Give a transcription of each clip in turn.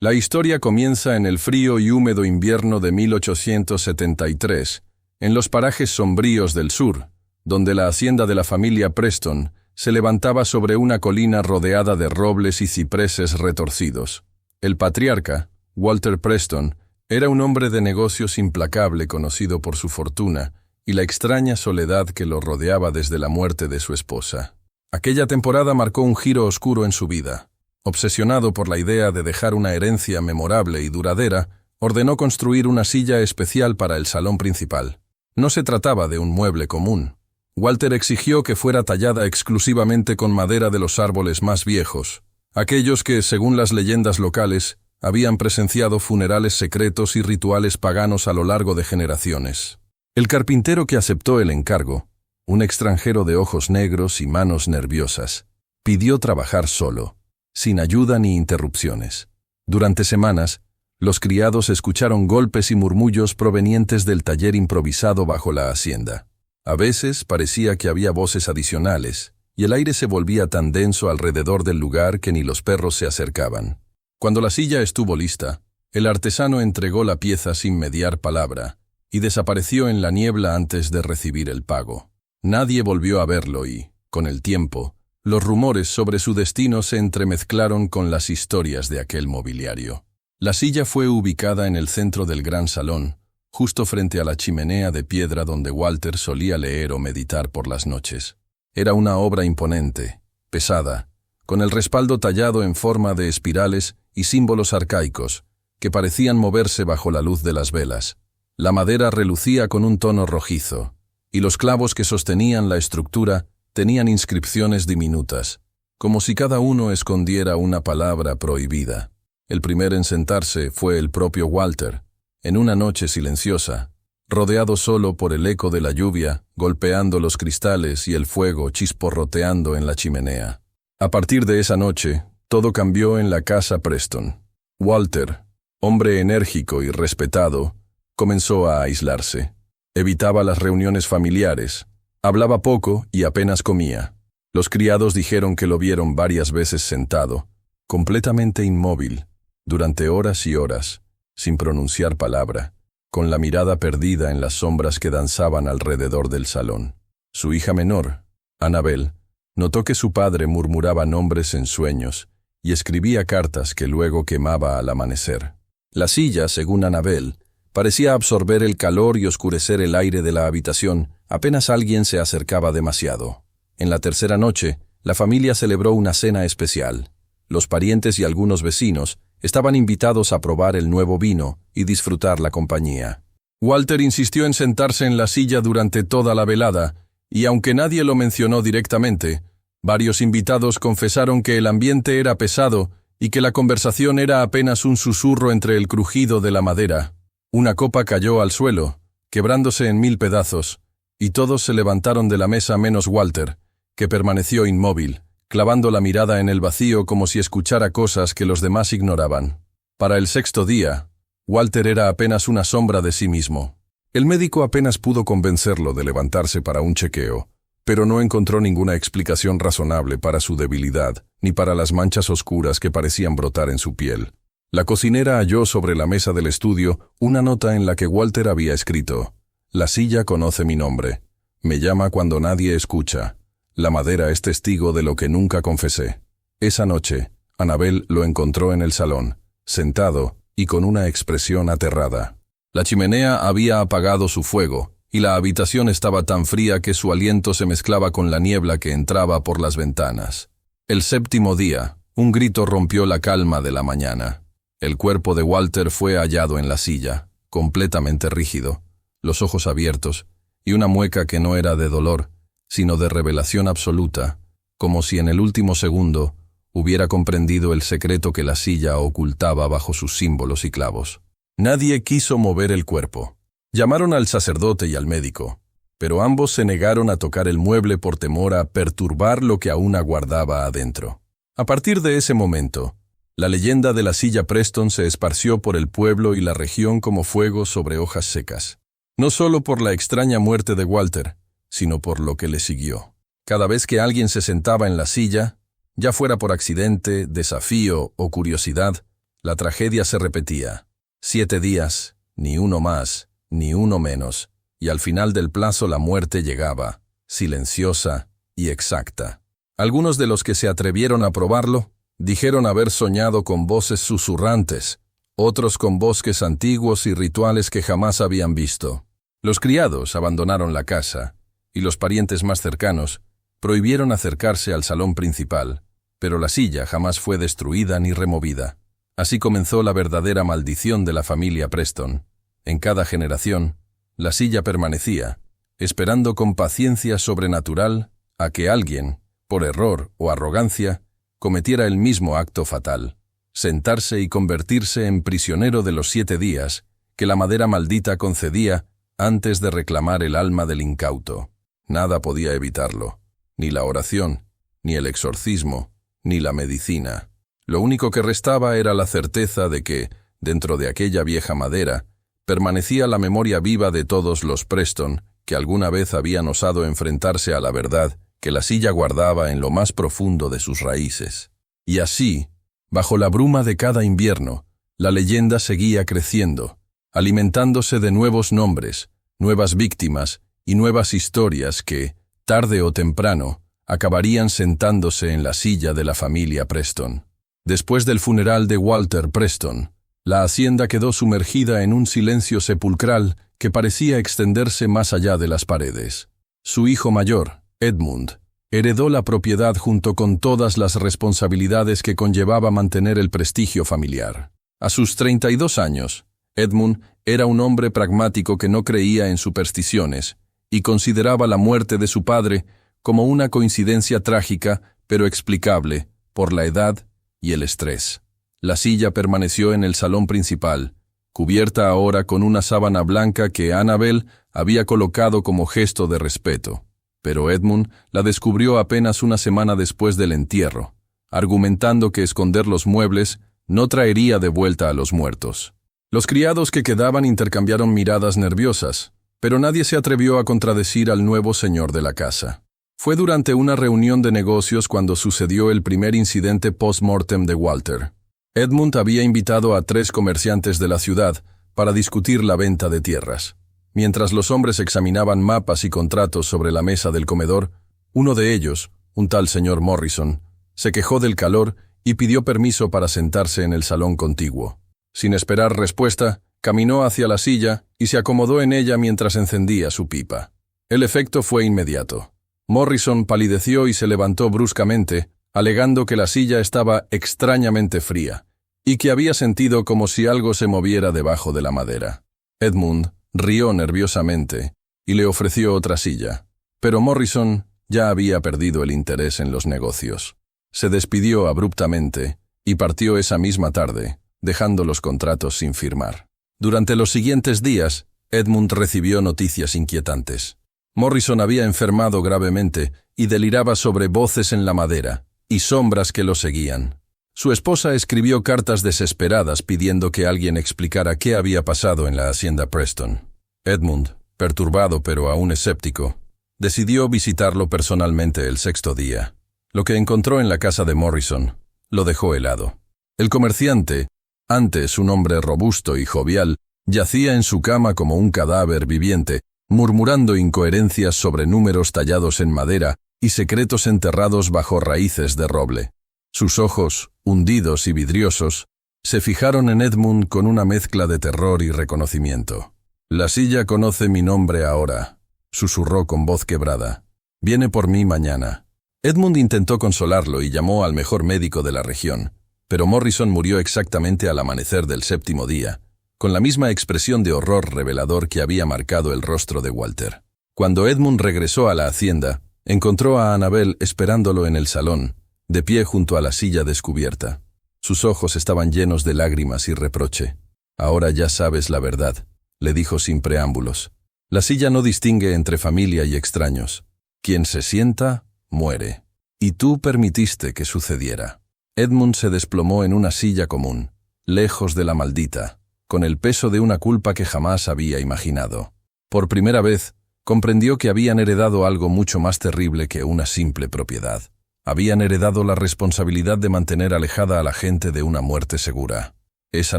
La historia comienza en el frío y húmedo invierno de 1873, en los parajes sombríos del sur, donde la hacienda de la familia Preston se levantaba sobre una colina rodeada de robles y cipreses retorcidos. El patriarca, Walter Preston, era un hombre de negocios implacable conocido por su fortuna y la extraña soledad que lo rodeaba desde la muerte de su esposa. Aquella temporada marcó un giro oscuro en su vida. Obsesionado por la idea de dejar una herencia memorable y duradera, ordenó construir una silla especial para el salón principal. No se trataba de un mueble común. Walter exigió que fuera tallada exclusivamente con madera de los árboles más viejos, aquellos que, según las leyendas locales, habían presenciado funerales secretos y rituales paganos a lo largo de generaciones. El carpintero que aceptó el encargo, un extranjero de ojos negros y manos nerviosas, pidió trabajar solo, sin ayuda ni interrupciones. Durante semanas, los criados escucharon golpes y murmullos provenientes del taller improvisado bajo la hacienda. A veces parecía que había voces adicionales, y el aire se volvía tan denso alrededor del lugar que ni los perros se acercaban. Cuando la silla estuvo lista, el artesano entregó la pieza sin mediar palabra, y desapareció en la niebla antes de recibir el pago. Nadie volvió a verlo y, con el tiempo, los rumores sobre su destino se entremezclaron con las historias de aquel mobiliario. La silla fue ubicada en el centro del gran salón, justo frente a la chimenea de piedra donde Walter solía leer o meditar por las noches. Era una obra imponente, pesada, con el respaldo tallado en forma de espirales y símbolos arcaicos, que parecían moverse bajo la luz de las velas. La madera relucía con un tono rojizo, y los clavos que sostenían la estructura tenían inscripciones diminutas, como si cada uno escondiera una palabra prohibida. El primero en sentarse fue el propio Walter, en una noche silenciosa, rodeado solo por el eco de la lluvia, golpeando los cristales y el fuego chisporroteando en la chimenea. A partir de esa noche, todo cambió en la casa Preston. Walter, hombre enérgico y respetado, comenzó a aislarse. Evitaba las reuniones familiares, hablaba poco y apenas comía. Los criados dijeron que lo vieron varias veces sentado, completamente inmóvil, durante horas y horas, sin pronunciar palabra, con la mirada perdida en las sombras que danzaban alrededor del salón. Su hija menor, Annabel, notó que su padre murmuraba nombres en sueños y escribía cartas que luego quemaba al amanecer. La silla, según Annabel, parecía absorber el calor y oscurecer el aire de la habitación apenas alguien se acercaba demasiado. En la tercera noche, la familia celebró una cena especial. Los parientes y algunos vecinos estaban invitados a probar el nuevo vino y disfrutar la compañía. Walter insistió en sentarse en la silla durante toda la velada, y aunque nadie lo mencionó directamente, varios invitados confesaron que el ambiente era pesado y que la conversación era apenas un susurro entre el crujido de la madera. Una copa cayó al suelo, quebrándose en 1000 pedazos, y todos se levantaron de la mesa menos Walter, que permaneció inmóvil, clavando la mirada en el vacío como si escuchara cosas que los demás ignoraban. Para el sexto día, Walter era apenas una sombra de sí mismo. El médico apenas pudo convencerlo de levantarse para un chequeo, pero no encontró ninguna explicación razonable para su debilidad, ni para las manchas oscuras que parecían brotar en su piel. La cocinera halló sobre la mesa del estudio una nota en la que Walter había escrito: «La silla conoce mi nombre. Me llama cuando nadie escucha. La madera es testigo de lo que nunca confesé». Esa noche, Annabel lo encontró en el salón, sentado y con una expresión aterrada. La chimenea había apagado su fuego, y la habitación estaba tan fría que su aliento se mezclaba con la niebla que entraba por las ventanas. El séptimo día, un grito rompió la calma de la mañana. El cuerpo de Walter fue hallado en la silla, completamente rígido, los ojos abiertos, y una mueca que no era de dolor, sino de revelación absoluta, como si en el último segundo hubiera comprendido el secreto que la silla ocultaba bajo sus símbolos y clavos. Nadie quiso mover el cuerpo. Llamaron al sacerdote y al médico, pero ambos se negaron a tocar el mueble por temor a perturbar lo que aún aguardaba adentro. A partir de ese momento, la leyenda de la silla Preston se esparció por el pueblo y la región como fuego sobre hojas secas. No solo por la extraña muerte de Walter, sino por lo que le siguió. Cada vez que alguien se sentaba en la silla, ya fuera por accidente, desafío o curiosidad, La tragedia se repetía. 7 días, ni uno más, ni uno menos, y al final del plazo la muerte llegaba, silenciosa y exacta. Algunos de los que se atrevieron a probarlo dijeron haber soñado con voces susurrantes, otros con bosques antiguos y rituales que jamás habían visto. Los criados abandonaron la casa, y los parientes más cercanos prohibieron acercarse al salón principal, pero la silla jamás fue destruida ni removida. Así comenzó la verdadera maldición de la familia Preston. En cada generación, la silla permanecía, esperando con paciencia sobrenatural a que alguien, por error o arrogancia, cometiera el mismo acto fatal: sentarse y convertirse en prisionero de los 7 días que la madera maldita concedía antes de reclamar el alma del incauto. Nada podía evitarlo, ni la oración, ni el exorcismo, ni la medicina. Lo único que restaba era la certeza de que, dentro de aquella vieja madera, permanecía la memoria viva de todos los Preston que alguna vez habían osado enfrentarse a la verdad que la silla guardaba en lo más profundo de sus raíces. Y así, bajo la bruma de cada invierno, la leyenda seguía creciendo, alimentándose de nuevos nombres, nuevas víctimas y nuevas historias que, tarde o temprano, acabarían sentándose en la silla de la familia Preston. Después del funeral de Walter Preston, la hacienda quedó sumergida en un silencio sepulcral que parecía extenderse más allá de las paredes. Su hijo mayor, Edmund, heredó la propiedad junto con todas las responsabilidades que conllevaba mantener el prestigio familiar. A sus 32 años, Edmund era un hombre pragmático que no creía en supersticiones y consideraba la muerte de su padre como una coincidencia trágica pero explicable por la edad y el estrés. La silla permaneció en el salón principal, cubierta ahora con una sábana blanca que Annabel había colocado como gesto de respeto. Pero Edmund la descubrió apenas una semana después del entierro, argumentando que esconder los muebles no traería de vuelta a los muertos. Los criados que quedaban intercambiaron miradas nerviosas, pero nadie se atrevió a contradecir al nuevo señor de la casa. Fue durante una reunión de negocios cuando sucedió el primer incidente post-mortem de Walter. Edmund había invitado a 3 comerciantes de la ciudad para discutir la venta de tierras. Mientras los hombres examinaban mapas y contratos sobre la mesa del comedor, uno de ellos, un tal señor Morrison, se quejó del calor y pidió permiso para sentarse en el salón contiguo. Sin esperar respuesta, caminó hacia la silla y se acomodó en ella mientras encendía su pipa. El efecto fue inmediato. Morrison palideció y se levantó bruscamente, alegando que la silla estaba extrañamente fría y que había sentido como si algo se moviera debajo de la madera. Edmund rió nerviosamente y le ofreció otra silla, pero Morrison ya había perdido el interés en los negocios. Se despidió abruptamente y partió esa misma tarde, dejando los contratos sin firmar. Durante los siguientes días, Edmund recibió noticias inquietantes. Morrison había enfermado gravemente y deliraba sobre voces en la madera y sombras que lo seguían. Su esposa escribió cartas desesperadas pidiendo que alguien explicara qué había pasado en la hacienda Preston. Edmund, perturbado pero aún escéptico, decidió visitarlo personalmente el 6º día. Lo que encontró en la casa de Morrison lo dejó helado. El comerciante, antes un hombre robusto y jovial, yacía en su cama como un cadáver viviente, murmurando incoherencias sobre números tallados en madera y secretos enterrados bajo raíces de roble. Sus ojos, hundidos y vidriosos, se fijaron en Edmund con una mezcla de terror y reconocimiento. «La silla conoce mi nombre ahora», susurró con voz quebrada. «Viene por mí mañana». Edmund intentó consolarlo y llamó al mejor médico de la región, pero Morrison murió exactamente al amanecer del 7º día, con la misma expresión de horror revelador que había marcado el rostro de Walter. Cuando Edmund regresó a la hacienda, encontró a Annabel esperándolo en el salón, de pie junto a la silla descubierta. Sus ojos estaban llenos de lágrimas y reproche. «Ahora ya sabes la verdad», le dijo sin preámbulos. «La silla no distingue entre familia y extraños. Quien se sienta, muere. Y tú permitiste que sucediera». Edmund se desplomó en una silla común, lejos de la maldita, con el peso de una culpa que jamás había imaginado. Por primera vez, comprendió que habían heredado algo mucho más terrible que una simple propiedad. Habían heredado la responsabilidad de mantener alejada a la gente de una muerte segura. Esa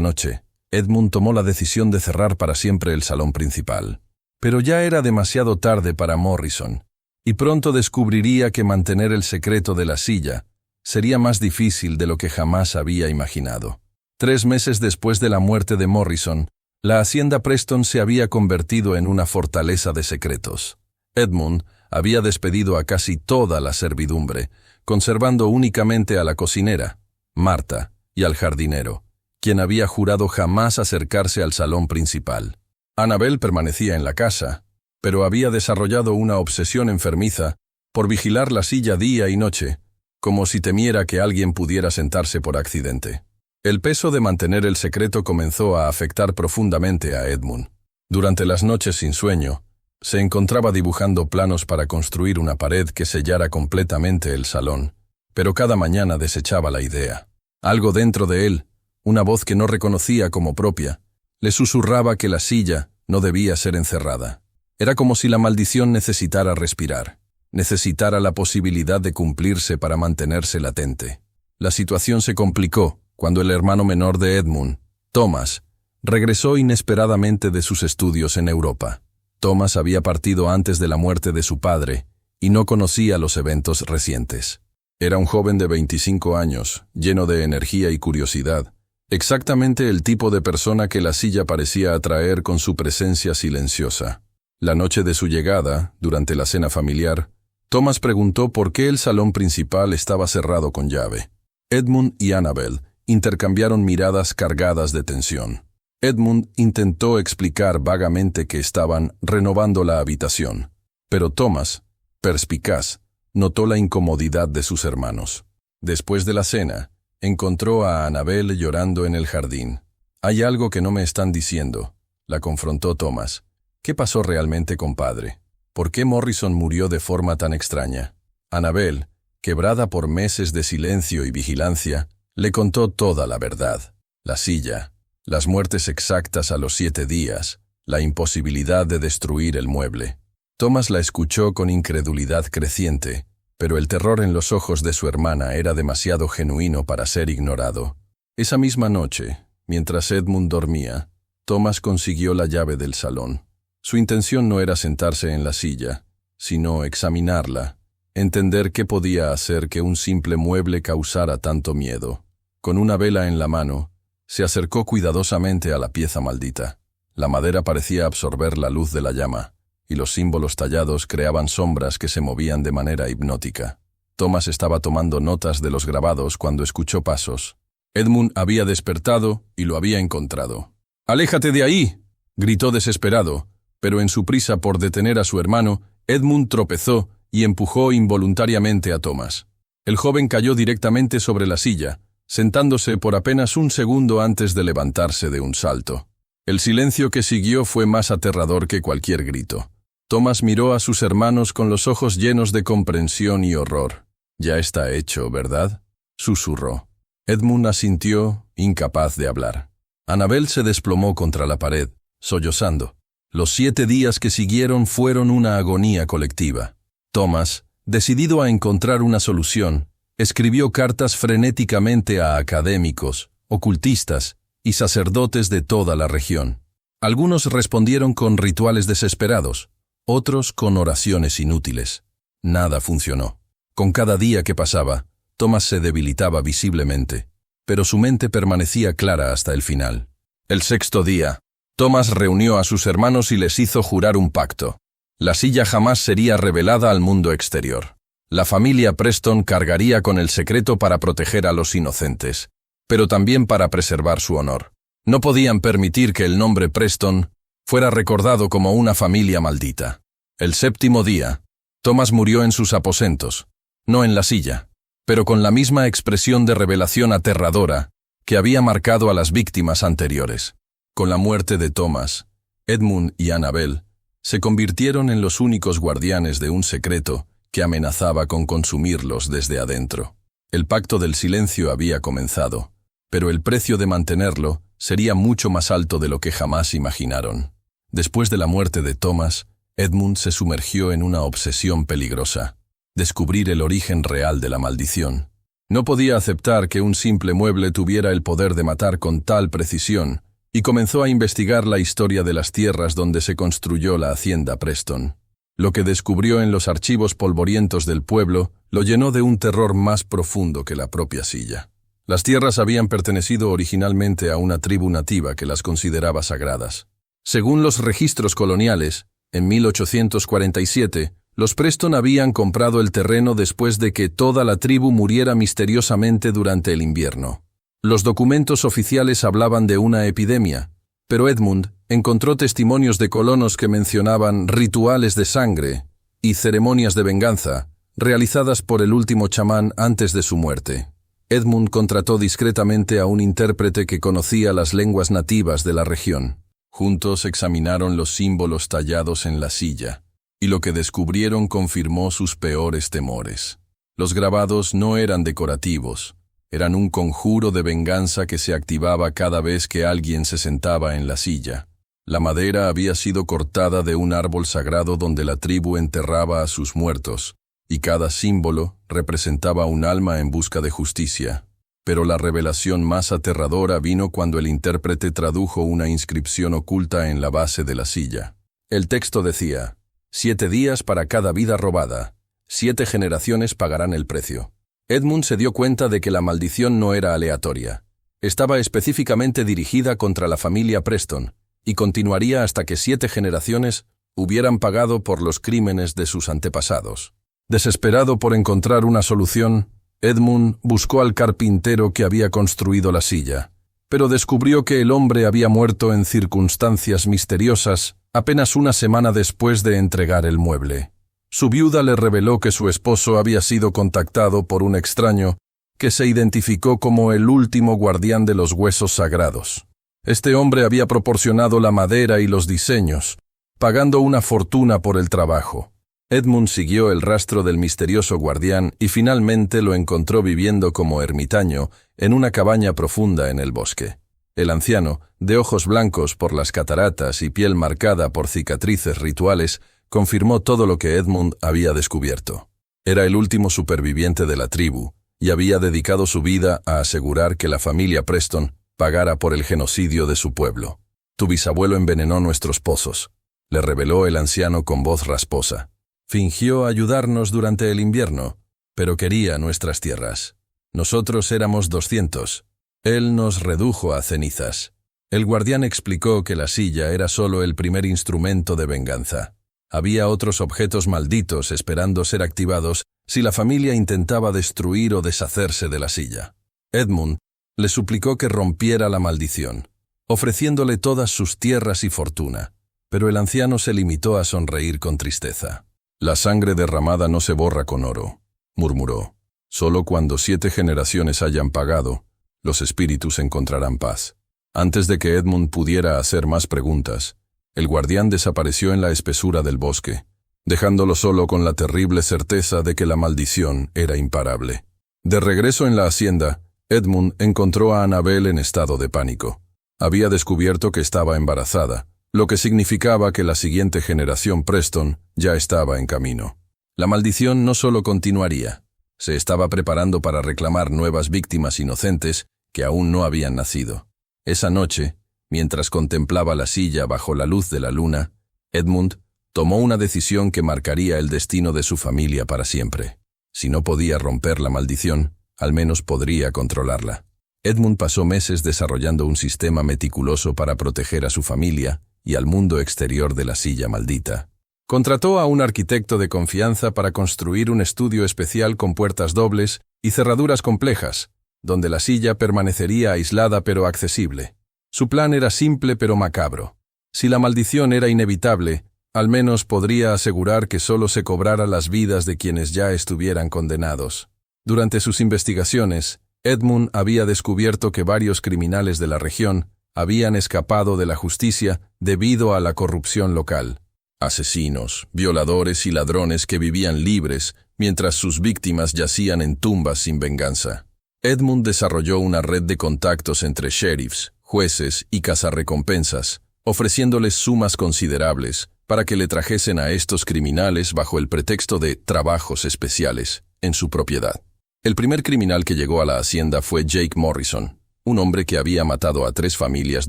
noche, Edmund tomó la decisión de cerrar para siempre el salón principal. Pero ya era demasiado tarde para Morrison, y pronto descubriría que mantener el secreto de la silla sería más difícil de lo que jamás había imaginado. 3 meses después de la muerte de Morrison, la hacienda Preston se había convertido en una fortaleza de secretos. Edmund había despedido a casi toda la servidumbre, conservando únicamente a la cocinera, Marta, y al jardinero, quien había jurado jamás acercarse al salón principal. Annabel permanecía en la casa, pero había desarrollado una obsesión enfermiza por vigilar la silla día y noche, como si temiera que alguien pudiera sentarse por accidente. El peso de mantener el secreto comenzó a afectar profundamente a Edmund. Durante las noches sin sueño, se encontraba dibujando planos para construir una pared que sellara completamente el salón, pero cada mañana desechaba la idea. Algo dentro de él, una voz que no reconocía como propia, le susurraba que la silla no debía ser encerrada. Era como si la maldición necesitara respirar, necesitara la posibilidad de cumplirse para mantenerse latente. La situación se complicó cuando el hermano menor de Edmund, Thomas, regresó inesperadamente de sus estudios en Europa. Thomas había partido antes de la muerte de su padre y no conocía los eventos recientes. Era un joven de 25 años, lleno de energía y curiosidad, exactamente el tipo de persona que la silla parecía atraer con su presencia silenciosa. La noche de su llegada, durante la cena familiar, Thomas preguntó por qué el salón principal estaba cerrado con llave. Edmund y Annabel intercambiaron miradas cargadas de tensión. Edmund intentó explicar vagamente que estaban renovando la habitación, pero Thomas, perspicaz, notó la incomodidad de sus hermanos. Después de la cena, encontró a Annabel llorando en el jardín. «Hay algo que no me están diciendo», la confrontó Thomas. «¿Qué pasó realmente con padre? ¿Por qué Morrison murió de forma tan extraña?» Annabel, quebrada por meses de silencio y vigilancia, le contó toda la verdad. La silla, las muertes exactas a los 7 días, la imposibilidad de destruir el mueble. Thomas la escuchó con incredulidad creciente, pero el terror en los ojos de su hermana era demasiado genuino para ser ignorado. Esa misma noche, mientras Edmund dormía, Thomas consiguió la llave del salón. Su intención no era sentarse en la silla, sino examinarla, entender qué podía hacer que un simple mueble causara tanto miedo. Con una vela en la mano, se acercó cuidadosamente a la pieza maldita. La madera parecía absorber la luz de la llama, y los símbolos tallados creaban sombras que se movían de manera hipnótica. Thomas estaba tomando notas de los grabados cuando escuchó pasos. Edmund había despertado y lo había encontrado. «¡Aléjate de ahí!», gritó desesperado, pero en su prisa por detener a su hermano, Edmund tropezó y empujó involuntariamente a Thomas. El joven cayó directamente sobre la silla, sentándose por apenas un segundo antes de levantarse de un salto. El silencio que siguió fue más aterrador que cualquier grito. Thomas miró a sus hermanos con los ojos llenos de comprensión y horror. «Ya está hecho, ¿verdad?», susurró. Edmund asintió, incapaz de hablar. Annabel se desplomó contra la pared, sollozando. Los 7 días que siguieron fueron una agonía colectiva. Thomas, decidido a encontrar una solución, escribió cartas frenéticamente a académicos, ocultistas y sacerdotes de toda la región. Algunos respondieron con rituales desesperados, otros con oraciones inútiles. Nada funcionó. Con cada día que pasaba, Thomas se debilitaba visiblemente, pero su mente permanecía clara hasta el final. El 6.º día, Thomas reunió a sus hermanos y les hizo jurar un pacto. La silla jamás sería revelada al mundo exterior. La familia Preston cargaría con el secreto para proteger a los inocentes, pero también para preservar su honor. No podían permitir que el nombre Preston fuera recordado como una familia maldita. El 7.º día, Thomas murió en sus aposentos, no en la silla, pero con la misma expresión de revelación aterradora que había marcado a las víctimas anteriores. Con la muerte de Thomas, Edmund y Annabel se convirtieron en los únicos guardianes de un secreto que amenazaba con consumirlos desde adentro. El pacto del silencio había comenzado, pero el precio de mantenerlo sería mucho más alto de lo que jamás imaginaron. Después de la muerte de Thomas, Edmund se sumergió en una obsesión peligrosa: descubrir el origen real de la maldición. No podía aceptar que un simple mueble tuviera el poder de matar con tal precisión, y comenzó a investigar la historia de las tierras donde se construyó la hacienda Preston. Lo que descubrió en los archivos polvorientos del pueblo lo llenó de un terror más profundo que la propia silla. Las tierras habían pertenecido originalmente a una tribu nativa que las consideraba sagradas. Según los registros coloniales, en 1847, los Preston habían comprado el terreno después de que toda la tribu muriera misteriosamente durante el invierno. Los documentos oficiales hablaban de una epidemia, pero Edmund encontró testimonios de colonos que mencionaban rituales de sangre y ceremonias de venganza realizadas por el último chamán antes de su muerte. Edmund contrató discretamente a un intérprete que conocía las lenguas nativas de la región. Juntos examinaron los símbolos tallados en la silla, y lo que descubrieron confirmó sus peores temores. Los grabados no eran decorativos, eran un conjuro de venganza que se activaba cada vez que alguien se sentaba en la silla. La madera había sido cortada de un árbol sagrado donde la tribu enterraba a sus muertos, y cada símbolo representaba un alma en busca de justicia. Pero la revelación más aterradora vino cuando el intérprete tradujo una inscripción oculta en la base de la silla. El texto decía: 7 días para cada vida robada, 7 generaciones pagarán el precio. Edmund se dio cuenta de que la maldición no era aleatoria. Estaba específicamente dirigida contra la familia Preston, y continuaría hasta que 7 generaciones hubieran pagado por los crímenes de sus antepasados. Desesperado por encontrar una solución, Edmund buscó al carpintero que había construido la silla, pero descubrió que el hombre había muerto en circunstancias misteriosas apenas una semana después de entregar el mueble. Su viuda le reveló que su esposo había sido contactado por un extraño que se identificó como el último guardián de los huesos sagrados. Este hombre había proporcionado la madera y los diseños, pagando una fortuna por el trabajo. Edmund siguió el rastro del misterioso guardián y finalmente lo encontró viviendo como ermitaño en una cabaña profunda en el bosque. El anciano, de ojos blancos por las cataratas y piel marcada por cicatrices rituales, confirmó todo lo que Edmund había descubierto. Era el último superviviente de la tribu y había dedicado su vida a asegurar que la familia Preston pagara por el genocidio de su pueblo. «Tu bisabuelo envenenó nuestros pozos», le reveló el anciano con voz rasposa. «Fingió ayudarnos durante el invierno, pero quería nuestras tierras. Nosotros éramos 200. Él nos redujo a cenizas». El guardián explicó que la silla era solo el primer instrumento de venganza. Había otros objetos malditos esperando ser activados si la familia intentaba destruir o deshacerse de la silla. Edmund le suplicó que rompiera la maldición, ofreciéndole todas sus tierras y fortuna, pero el anciano se limitó a sonreír con tristeza. «La sangre derramada no se borra con oro», murmuró. «Solo cuando 7 generaciones hayan pagado, los espíritus encontrarán paz». Antes de que Edmund pudiera hacer más preguntas, el guardián desapareció en la espesura del bosque, dejándolo solo con la terrible certeza de que la maldición era imparable. De regreso en la hacienda, Edmund encontró a Annabel en estado de pánico. Había descubierto que estaba embarazada, lo que significaba que la siguiente generación Preston ya estaba en camino. La maldición no solo continuaría, se estaba preparando para reclamar nuevas víctimas inocentes que aún no habían nacido. Esa noche, mientras contemplaba la silla bajo la luz de la luna, Edmund tomó una decisión que marcaría el destino de su familia para siempre. Si no podía romper la maldición, al menos podría controlarla. Edmund pasó meses desarrollando un sistema meticuloso para proteger a su familia y al mundo exterior de la silla maldita. Contrató a un arquitecto de confianza para construir un estudio especial con puertas dobles y cerraduras complejas, donde la silla permanecería aislada pero accesible. Su plan era simple pero macabro. Si la maldición era inevitable, al menos podría asegurar que solo se cobrara las vidas de quienes ya estuvieran condenados. Durante sus investigaciones, Edmund había descubierto que varios criminales de la región habían escapado de la justicia debido a la corrupción local. Asesinos, violadores y ladrones que vivían libres mientras sus víctimas yacían en tumbas sin venganza. Edmund desarrolló una red de contactos entre sheriffs, jueces y cazarrecompensas, ofreciéndoles sumas considerables para que le trajesen a estos criminales bajo el pretexto de trabajos especiales en su propiedad. El primer criminal que llegó a la hacienda fue Jake Morrison, un hombre que había matado a 3 familias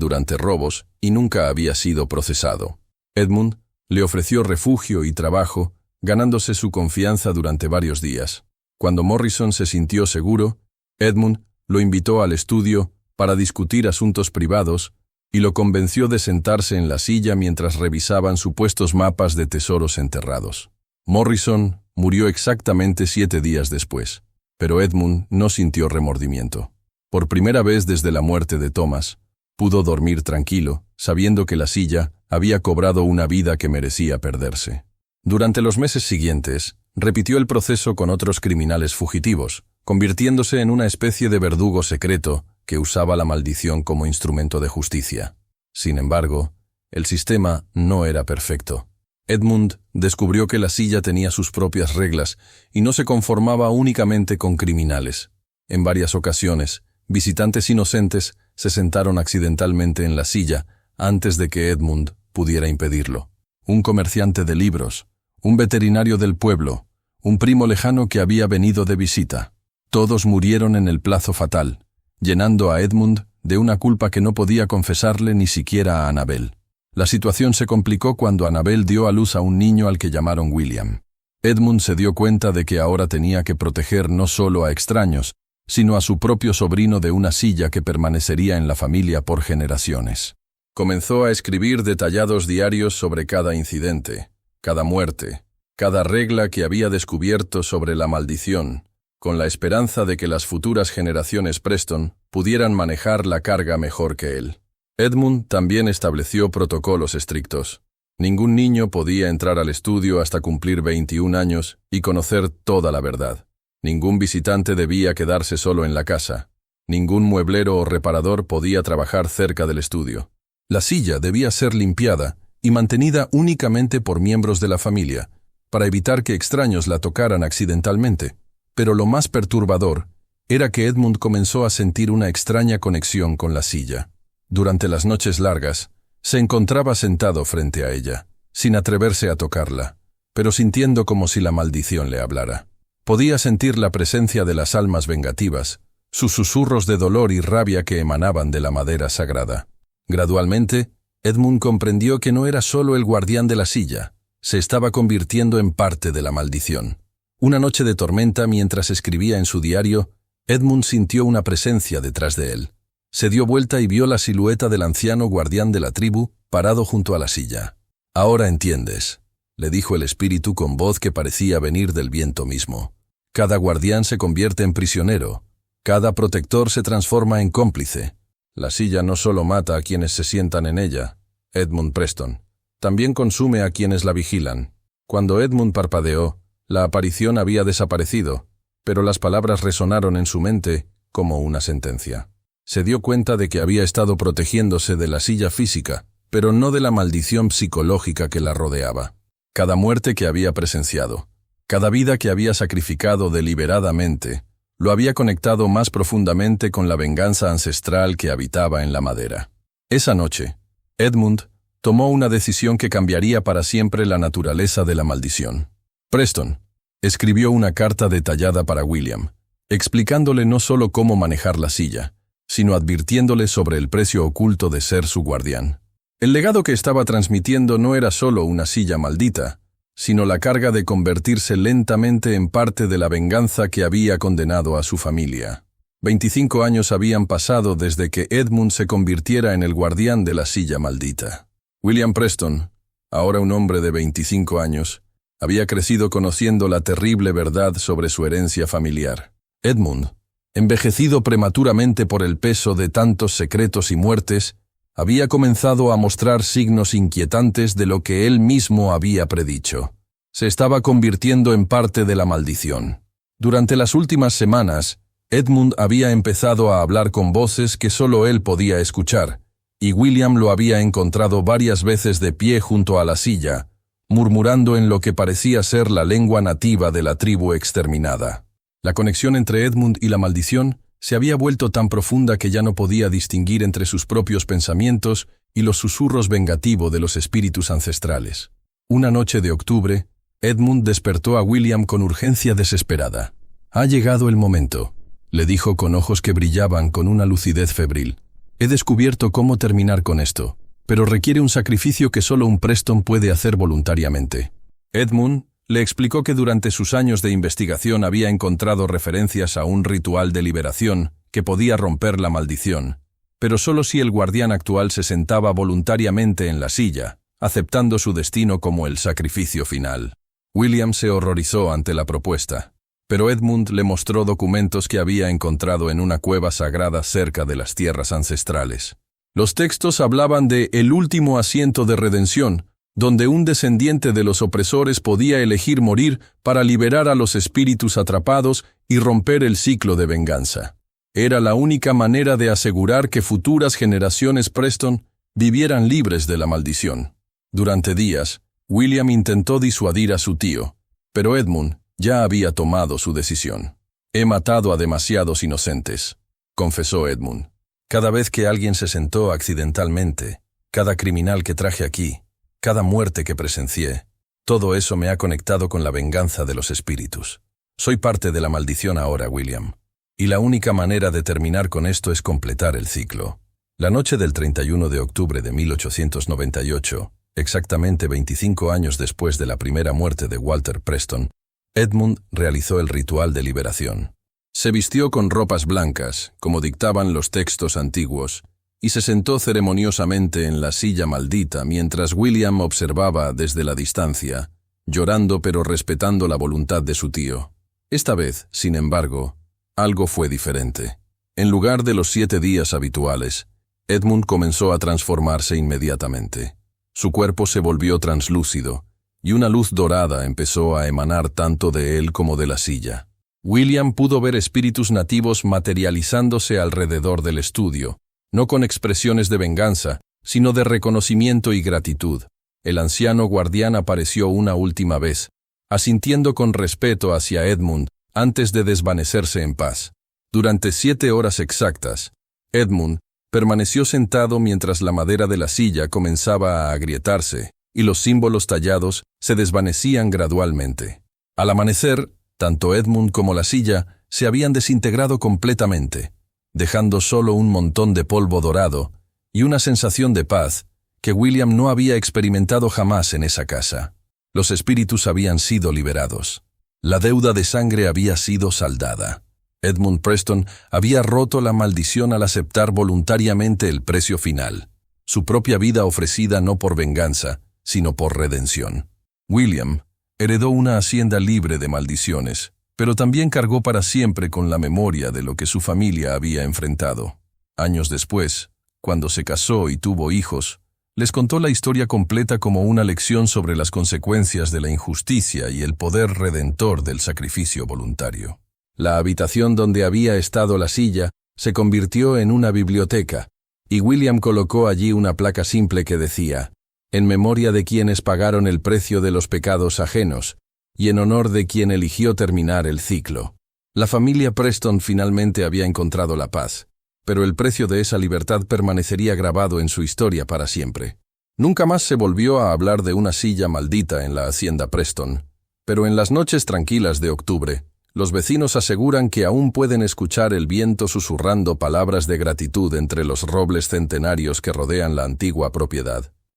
durante robos y nunca había sido procesado. Edmund le ofreció refugio y trabajo, ganándose su confianza durante varios días. Cuando Morrison se sintió seguro, Edmund lo invitó al estudio para discutir asuntos privados y lo convenció de sentarse en la silla mientras revisaban supuestos mapas de tesoros enterrados. Morrison murió exactamente 7 días después, pero Edmund no sintió remordimiento. Por primera vez desde la muerte de Thomas, pudo dormir tranquilo, sabiendo que la silla había cobrado una vida que merecía perderse. Durante los meses siguientes, repitió el proceso con otros criminales fugitivos, convirtiéndose en una especie de verdugo secreto que usaba la maldición como instrumento de justicia. Sin embargo, el sistema no era perfecto. Edmund descubrió que la silla tenía sus propias reglas y no se conformaba únicamente con criminales. En varias ocasiones, visitantes inocentes se sentaron accidentalmente en la silla antes de que Edmund pudiera impedirlo. Un comerciante de libros, un veterinario del pueblo, un primo lejano que había venido de visita. Todos murieron en el plazo fatal, llenando a Edmund de una culpa que no podía confesarle ni siquiera a Annabel. La situación se complicó cuando Annabel dio a luz a un niño al que llamaron William. Edmund se dio cuenta de que ahora tenía que proteger no solo a extraños, sino a su propio sobrino de una silla que permanecería en la familia por generaciones. Comenzó a escribir detallados diarios sobre cada incidente, cada muerte, cada regla que había descubierto sobre la maldición, con la esperanza de que las futuras generaciones Preston pudieran manejar la carga mejor que él. Edmund también estableció protocolos estrictos. Ningún niño podía entrar al estudio hasta cumplir 21 años y conocer toda la verdad. Ningún visitante debía quedarse solo en la casa. Ningún mueblero o reparador podía trabajar cerca del estudio. La silla debía ser limpiada y mantenida únicamente por miembros de la familia, para evitar que extraños la tocaran accidentalmente. Pero lo más perturbador era que Edmund comenzó a sentir una extraña conexión con la silla. Durante las noches largas, se encontraba sentado frente a ella, sin atreverse a tocarla, pero sintiendo como si la maldición le hablara. Podía sentir la presencia de las almas vengativas, sus susurros de dolor y rabia que emanaban de la madera sagrada. Gradualmente, Edmund comprendió que no era solo el guardián de la silla, se estaba convirtiendo en parte de la maldición. Una noche de tormenta, mientras escribía en su diario, Edmund sintió una presencia detrás de él. Se dio vuelta y vio la silueta del anciano guardián de la tribu parado junto a la silla. «Ahora entiendes», le dijo el espíritu con voz que parecía venir del viento mismo. «Cada guardián se convierte en prisionero. Cada protector se transforma en cómplice. La silla no solo mata a quienes se sientan en ella, Edmund Preston, también consume a quienes la vigilan». Cuando Edmund parpadeó, la aparición había desaparecido, pero las palabras resonaron en su mente como una sentencia. Se dio cuenta de que había estado protegiéndose de la silla física, pero no de la maldición psicológica que la rodeaba. Cada muerte que había presenciado, cada vida que había sacrificado deliberadamente, lo había conectado más profundamente con la venganza ancestral que habitaba en la madera. Esa noche, Edmund tomó una decisión que cambiaría para siempre la naturaleza de la maldición. Preston escribió una carta detallada para William, explicándole no solo cómo manejar la silla, sino advirtiéndole sobre el precio oculto de ser su guardián. El legado que estaba transmitiendo no era solo una silla maldita, sino la carga de convertirse lentamente en parte de la venganza que había condenado a su familia. 25 años habían pasado desde que Edmund se convirtiera en el guardián de la silla maldita. William Preston, ahora un hombre de 25 años, había crecido conociendo la terrible verdad sobre su herencia familiar. Edmund, envejecido prematuramente por el peso de tantos secretos y muertes, había comenzado a mostrar signos inquietantes de lo que él mismo había predicho. Se estaba convirtiendo en parte de la maldición. Durante las últimas semanas, Edmund había empezado a hablar con voces que solo él podía escuchar, y William lo había encontrado varias veces de pie junto a la silla, murmurando en lo que parecía ser la lengua nativa de la tribu exterminada. La conexión entre Edmund y la maldición se había vuelto tan profunda que ya no podía distinguir entre sus propios pensamientos y los susurros vengativos de los espíritus ancestrales. Una noche de octubre, Edmund despertó a William con urgencia desesperada. Ha llegado el momento, le dijo con ojos que brillaban con una lucidez febril. He descubierto cómo terminar con esto, pero requiere un sacrificio que solo un Preston puede hacer voluntariamente. Edmund le explicó que durante sus años de investigación había encontrado referencias a un ritual de liberación que podía romper la maldición, pero solo si el guardián actual se sentaba voluntariamente en la silla, aceptando su destino como el sacrificio final. William se horrorizó ante la propuesta, pero Edmund le mostró documentos que había encontrado en una cueva sagrada cerca de las tierras ancestrales. Los textos hablaban de el último asiento de redención, donde un descendiente de los opresores podía elegir morir para liberar a los espíritus atrapados y romper el ciclo de venganza. Era la única manera de asegurar que futuras generaciones Preston vivieran libres de la maldición. Durante días, William intentó disuadir a su tío, pero Edmund ya había tomado su decisión. He matado a demasiados inocentes, confesó Edmund. Cada vez que alguien se sentó accidentalmente, cada criminal que traje aquí, cada muerte que presencié, todo eso me ha conectado con la venganza de los espíritus. Soy parte de la maldición ahora, William. Y la única manera de terminar con esto es completar el ciclo. La noche del 31 de octubre de 1898, exactamente 25 años después de la primera muerte de Walter Preston, Edmund realizó el ritual de liberación. Se vistió con ropas blancas, como dictaban los textos antiguos, y se sentó ceremoniosamente en la silla maldita mientras William observaba desde la distancia, llorando pero respetando la voluntad de su tío. Esta vez, sin embargo, algo fue diferente. En lugar de los 7 días habituales, Edmund comenzó a transformarse inmediatamente. Su cuerpo se volvió translúcido, y una luz dorada empezó a emanar tanto de él como de la silla. William pudo ver espíritus nativos materializándose alrededor del estudio, no con expresiones de venganza, sino de reconocimiento y gratitud. El anciano guardián apareció una última vez, asintiendo con respeto hacia Edmund antes de desvanecerse en paz. Durante 7 horas exactas, Edmund permaneció sentado mientras la madera de la silla comenzaba a agrietarse y los símbolos tallados se desvanecían gradualmente. Al amanecer, tanto Edmund como la silla se habían desintegrado completamente, dejando solo un montón de polvo dorado y una sensación de paz que William no había experimentado jamás en esa casa. Los espíritus habían sido liberados. La deuda de sangre había sido saldada. Edmund Preston había roto la maldición al aceptar voluntariamente el precio final, su propia vida ofrecida no por venganza, sino por redención. William heredó una hacienda libre de maldiciones, pero también cargó para siempre con la memoria de lo que su familia había enfrentado. Años después, cuando se casó y tuvo hijos, les contó la historia completa como una lección sobre las consecuencias de la injusticia y el poder redentor del sacrificio voluntario. La habitación donde había estado la silla se convirtió en una biblioteca, y William colocó allí una placa simple que decía: en memoria de quienes pagaron el precio de los pecados ajenos, y en honor de quien eligió terminar el ciclo. La familia Preston finalmente había encontrado la paz, pero el precio de esa libertad permanecería grabado en su historia para siempre. Nunca más se volvió a hablar de una silla maldita en la hacienda Preston, pero en las noches tranquilas de octubre, los vecinos aseguran que aún pueden escuchar el viento susurrando palabras de gratitud entre los robles centenarios que rodean la antigua propiedad.